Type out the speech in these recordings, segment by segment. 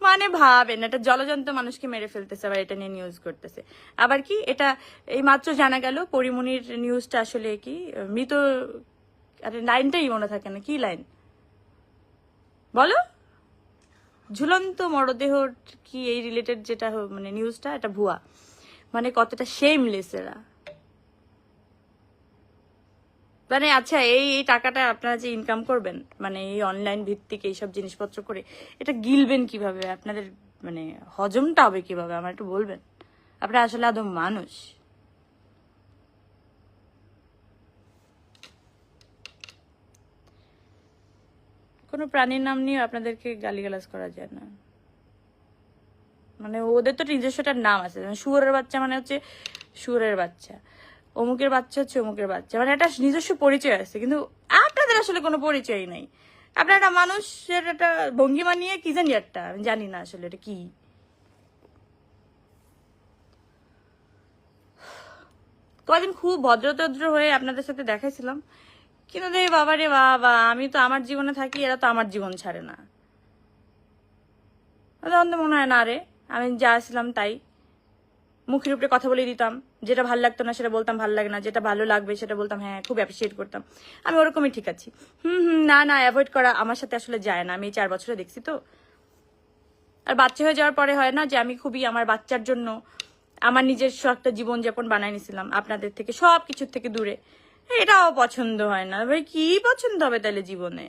মানে ভাবেন, এটা জলজন্ত মানুষকে মেরে ফেলতেছে, আবার এটা নিয়ে নিউজ করতেছে। আবার কি এটা এই মাত্র জানা গেল পরিমণির নিউজটা আসলে কি মৃত, আরে লাইনটাই মনে থাকে না, কি লাইন বলো, ঝুলন্ত মরদেহ কি এই রিলেটেড যেটা মানে নিউজটা, এটা ভুয়া। মানে কতটা শেমলেস এরা। মানে আচ্ছা এই এই টাকাটা আপনারা যে ইনকাম করবেন মানে এই অনলাইন ভিত্তিক এইসব জিনিসপত্র করে, এটা গিলবেন কিভাবে, আপনাদের মানে হজমটা হবে কিভাবে আমার একটু বলবেন? আপনারা আসলে আদৌ মানুষ? কোনো প্রাণীর নাম নিয়ে আপনাদেরকে গালিগালাজ করা যায় না। মানে ওদের তো নিজস্বটার নাম আছে, শুয়োরের বাচ্চা মানে হচ্ছে শুয়োরের বাচ্চা, অমুকের বাচ্চা হচ্ছে অমুকের বাচ্চা, মানে একটা নিজস্ব পরিচয় আছে। কিন্তু আপনাদের আসলে কোনো পরিচয়ই নাই। আপনার একটা মানুষের একটা ভঙ্গিমা নিয়ে কি জানি একটা, আমি জানি না আসলে এটা কি। কদিন খুব ভদ্রতদ্র হয়ে আপনাদের সাথে দেখাইছিলাম, কিন্তু দেখি বাবারে বাবা, আমি তো আমার জীবনে থাকি, এরা তো আমার জীবন ছাড়ে না। তখন তো মনে হয় না রে, আমি যা ছিলাম তাই, মুখের উপরে কথা বলে দিতাম, যেটা ভালো লাগতো না সেটা বলতাম ভালো লাগে না, যেটা ভালো লাগবে সেটা বলতাম হ্যাঁ, খুব অ্যাপ্রিসিয়েট করতাম। আমি ওরকমই ঠিক আছি। না না, অ্যাভয়েড করা আমার সাথে আসলে যায় না, আমি এই 4 বছরে দেখছি তো। আর বাচ্চা হয়ে যাওয়ার পরে হয় না যে আমি খুবই আমার বাচ্চার জন্য আমার নিজস্ব একটা জীবনযাপন বানাই নিছিলাম আপনাদের থেকে, সব কিছুর থেকে দূরে। এটাও পছন্দ হয় না ভাই, কি পছন্দ হবে তাহলে জীবনে?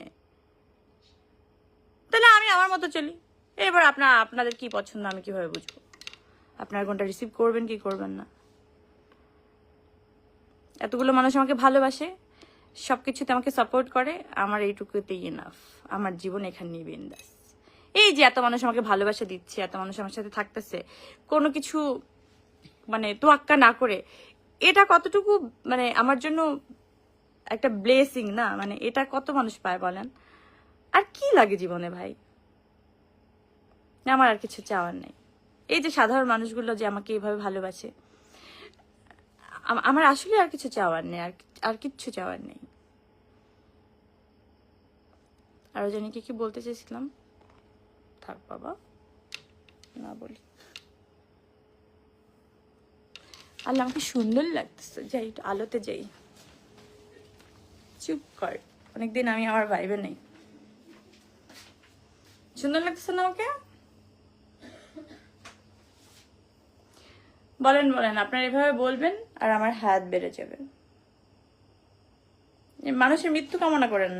তাহলে আমি আমার মতো চলি। এবার আপনাদের কি পছন্দ আমি কিভাবে বুঝবো? আপনার কোনটা রিসিভ করবেন কি করবেন না? এতগুলো মানুষ আমাকে ভালোবাসে, সবকিছুতে আমাকে সাপোর্ট করে, আমার এইটুকুতেই এনাফ। আমার জীবন এখানেই বিন্দাস। এই যে এত মানুষ আমাকে ভালোবাসা দিচ্ছে, এত মানুষ আমার সাথে থাকতেছে, কোনো কিছু মানে তোয়াক্কা না করে, এটা কতটুকু মানে আমার জন্য একটা ব্লেসিং না? মানে এটা কত মানুষ পায় বলেন? আর কি লাগে জীবনে ভাই? আমার আর কিছু চাওয়ার নেই। এই যে সাধারণ মানুষগুলো যে আমাকে এইভাবে ভালোবাসে, আমার আসলে আর কিছু চাওয়ার নেই, আর কিচ্ছু চাওয়ার নেই। আরো জানি কি বলতে চেয়েছিলাম, থাক বাবা, না বলি। আল্লাহ আমাকে সুন্দর লাগতেছে, যাই একটু আলোতে যাই। চুপ কর, অনেকদিন আমি আমার ভাইবে নেই। সুন্দর লাগতেছে না আমাকে? বলেন বলেন, আপনারা এভাবে বলবেন আর আমার হাত বেড়ে যাবে। মানুষের মৃত্যু কামনা করেন না।